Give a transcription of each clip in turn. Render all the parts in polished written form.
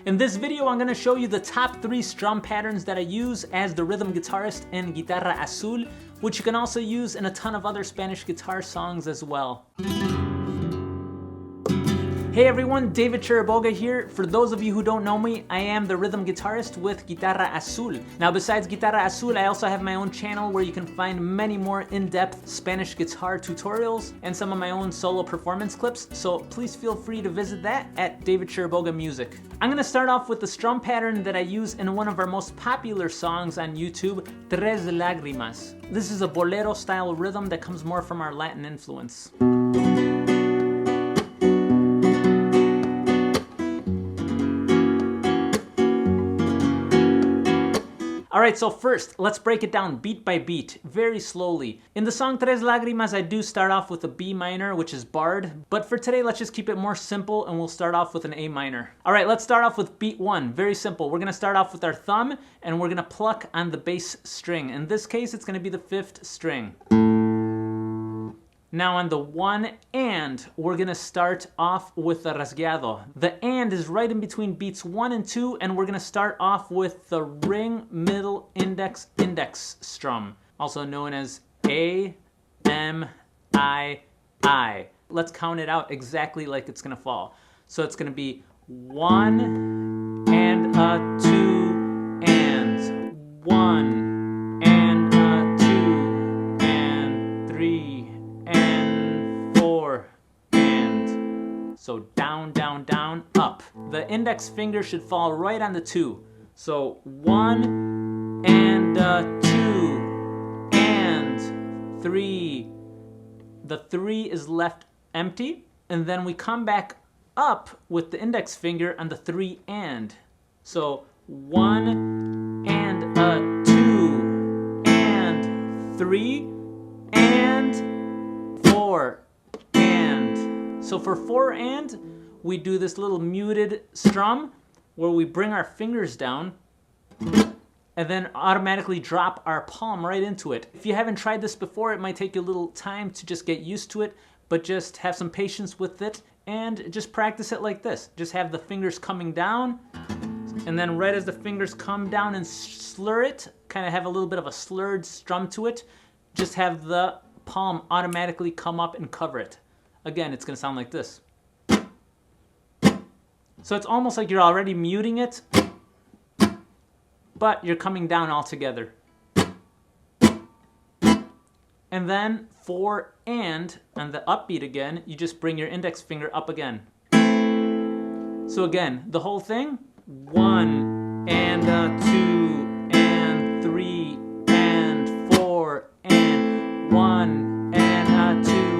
In this video, I'm gonna show you the top 3 strum patterns that I use as the rhythm guitarist in Guitarra Azul, which you can also use in a ton of other Spanish guitar songs as well. Hey everyone, David Chiriboga here. For those of you who don't know me, I am the rhythm guitarist with Guitarra Azul. Now besides Guitarra Azul, I also have my own channel where you can find many more in-depth Spanish guitar tutorials and some of my own solo performance clips, so please feel free to visit that at David Chiriboga Music. I'm gonna start off with the strum pattern that I use in one of our most popular songs on YouTube, Tres Lagrimas. This is a Bolero style rhythm that comes more from our Latin influence. Alright, so first, let's break it down beat by beat, very slowly. In the song Tres Lagrimas, I do start off with a B minor, which is barred, but for today, let's just keep it more simple and we'll start off with an A minor. Alright, let's start off with beat 1, very simple. We're gonna start off with our thumb and we're gonna pluck on the bass string. In this case, it's gonna be the 5th string. Now on the 1 and, we're gonna start off with the rasgueado. The and is right in between beats 1 and 2, and we're gonna start off with the ring, middle, index, index strum, also known as A, M, I, I. Let's count it out exactly like it's gonna fall. So it's gonna be 1 and a 2 and 1 and a 2 and 3. So down, down, down, up. The index finger should fall right on the 2. So 1 and 2 and 3. The 3 is left empty. And then we come back up with the index finger on the 3 and. So 1 and 2 and 3 and 4. So for 4 and, we do this little muted strum where we bring our fingers down and then automatically drop our palm right into it. If you haven't tried this before, it might take you a little time to just get used to it, but just have some patience with it and just practice it like this. Just have the fingers coming down, and then right as the fingers come down and slur it, kind of have a little bit of a slurred strum to it, just have the palm automatically come up and cover it. Again, it's going to sound like this. So it's almost like you're already muting it, but you're coming down altogether. And then 4 and, on the upbeat again, you just bring your index finger up again. So again, the whole thing, 1 and 2 and 3 and 4 and 1 and 2.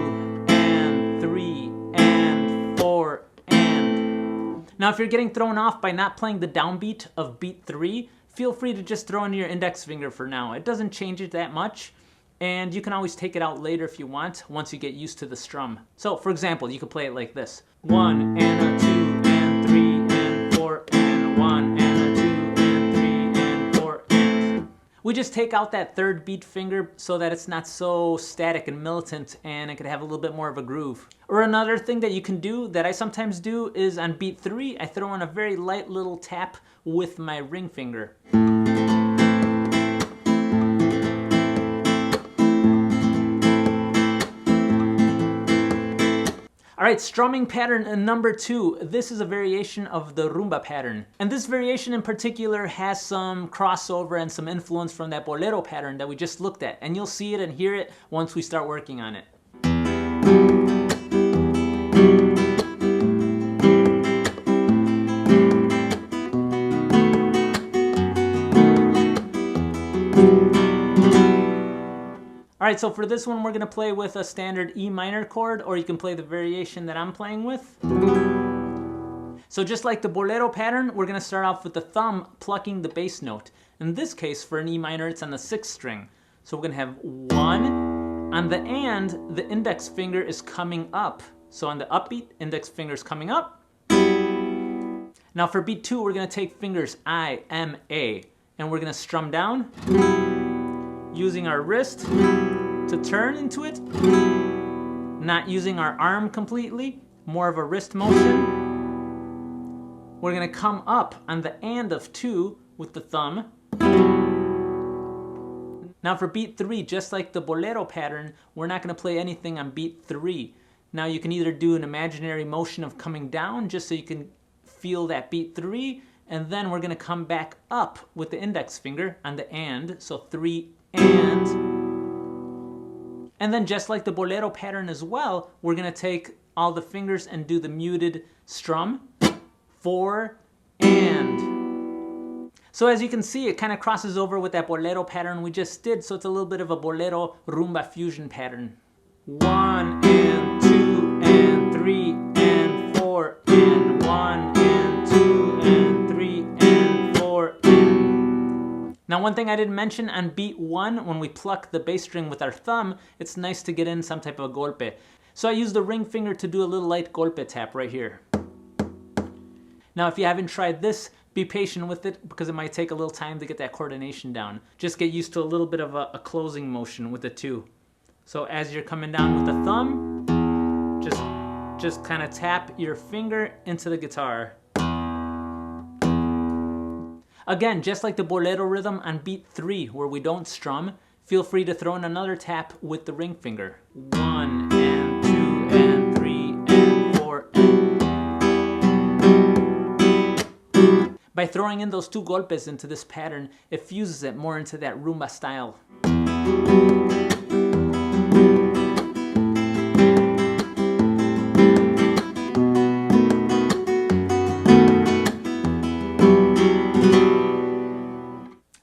Now, if you're getting thrown off by not playing the downbeat of beat 3, feel free to just throw in your index finger for now. It doesn't change it that much, and you can always take it out later if you want, once you get used to the strum. So, for example, you could play it like this. 1 and 2 and 3 and 4 and 1 and 2 and 3 and 4 and... We just take out that 3rd beat finger so that it's not so static and militant and it could have a little bit more of a groove. Or another thing that you can do, that I sometimes do, is on beat 3, I throw in a very light little tap with my ring finger. Alright, strumming pattern number 2. This is a variation of the rumba pattern. And this variation in particular has some crossover and some influence from that bolero pattern that we just looked at. And you'll see it and hear it once we start working on it. Alright, so for this one, we're going to play with a standard E minor chord, or you can play the variation that I'm playing with. So just like the bolero pattern, we're going to start off with the thumb plucking the bass note. In this case, for an E minor, it's on the 6th string. So we're going to have 1. On the and, the index finger is coming up. So on the upbeat, index finger is coming up. Now for beat 2, we're going to take fingers I, M, A, and we're going to strum down, using our wrist to turn into it, not using our arm completely, more of a wrist motion. we're gonna come up on the and of 2 with the thumb. Now for beat 3, just like the Bolero pattern, we're not gonna play anything on beat 3. Now you can either do an imaginary motion of coming down just so you can feel that beat 3, and then we're gonna come back up with the index finger on the and, so 3 and then just like the Bolero pattern as well, we're gonna take all the fingers and do the muted strum, 4 and. So as you can see, it kind of crosses over with that Bolero pattern we just did, so it's a little bit of a Bolero rumba fusion pattern. 1 and 2 and 3 and 4 and 1 and 2 and 3 and 4 and. Now one thing I didn't mention, on beat 1, when we pluck the bass string with our thumb, it's nice to get in some type of a golpe. So I use the ring finger to do a little light golpe tap right here. Now if you haven't tried this, be patient with it because it might take a little time to get that coordination down. Just get used to a little bit of a closing motion with the 2. So as you're coming down with the thumb, just kind of tap your finger into the guitar. Again, just like the Bolero rhythm on beat 3 where we don't strum, feel free to throw in another tap with the ring finger. 1 and 2 and 3 and 4 and. By throwing in those 2 golpes into this pattern, it fuses it more into that rumba style.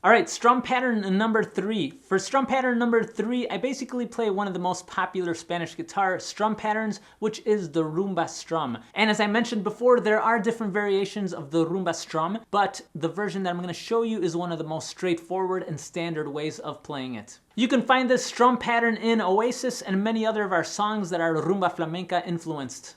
Alright, strum pattern number 3. For strum pattern number 3, I basically play one of the most popular Spanish guitar strum patterns, which is the Rumba Strum. And as I mentioned before, there are different variations of the Rumba Strum, but the version that I'm going to show you is one of the most straightforward and standard ways of playing it. You can find this strum pattern in Oasis and many other of our songs that are rumba flamenca influenced.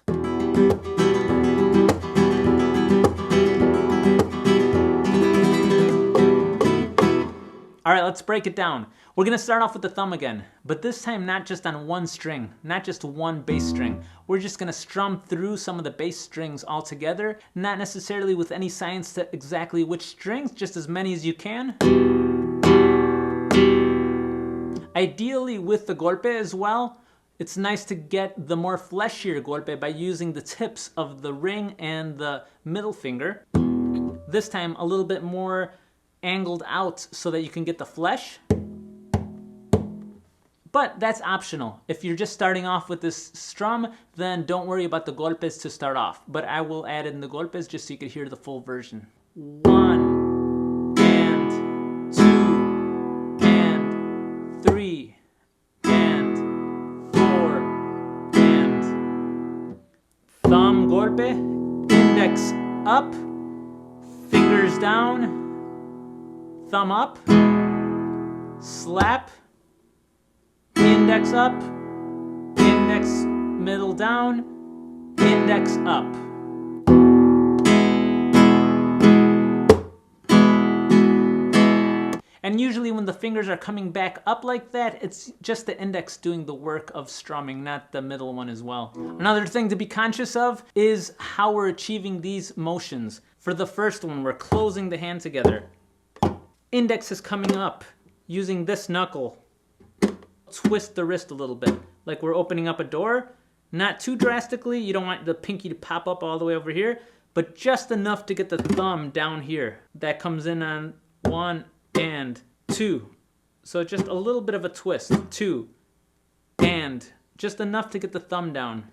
Alright, let's break it down. We're going to start off with the thumb again, but this time not just on one string, not just one bass string. We're just going to strum through some of the bass strings all together, not necessarily with any science to exactly which strings, just as many as you can. Ideally with the golpe as well, it's nice to get the more fleshier golpe by using the tips of the ring and the middle finger. This time a little bit more angled out so that you can get the flesh. But that's optional. If you're just starting off with this strum, then don't worry about the golpes to start off. But I will add in the golpes just so you can hear the full version. 1 and 2 and 3 and 4 and. Thumb golpe, index up, fingers down, thumb up, slap, index up, index middle down, index up. And usually when the fingers are coming back up like that, it's just the index doing the work of strumming, not the middle one as well. Another thing to be conscious of is how we're achieving these motions. For the first one, we're closing the hand together. Index is coming up using this knuckle. Twist the wrist a little bit, like we're opening up a door. Not too drastically, you don't want the pinky to pop up all the way over here, but just enough to get the thumb down here. That comes in on 1 and 2. So just a little bit of a twist, 2 and, just enough to get the thumb down.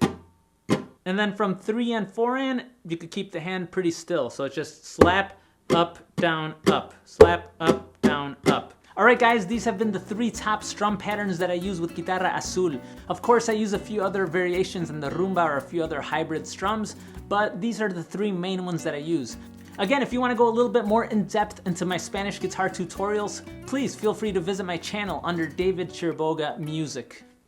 And then from 3 and 4 and, you could keep the hand pretty still. So it's just slap, up, down, up, slap, up, down, up. Alright guys, these have been the 3 top strum patterns that I use with Guitarra Azul. Of course I use a few other variations in the rumba or a few other hybrid strums, but these are the 3 main ones that I use. Again, if you want to go a little bit more in depth into my Spanish guitar tutorials, please feel free to visit my channel under David Chiriboga Music.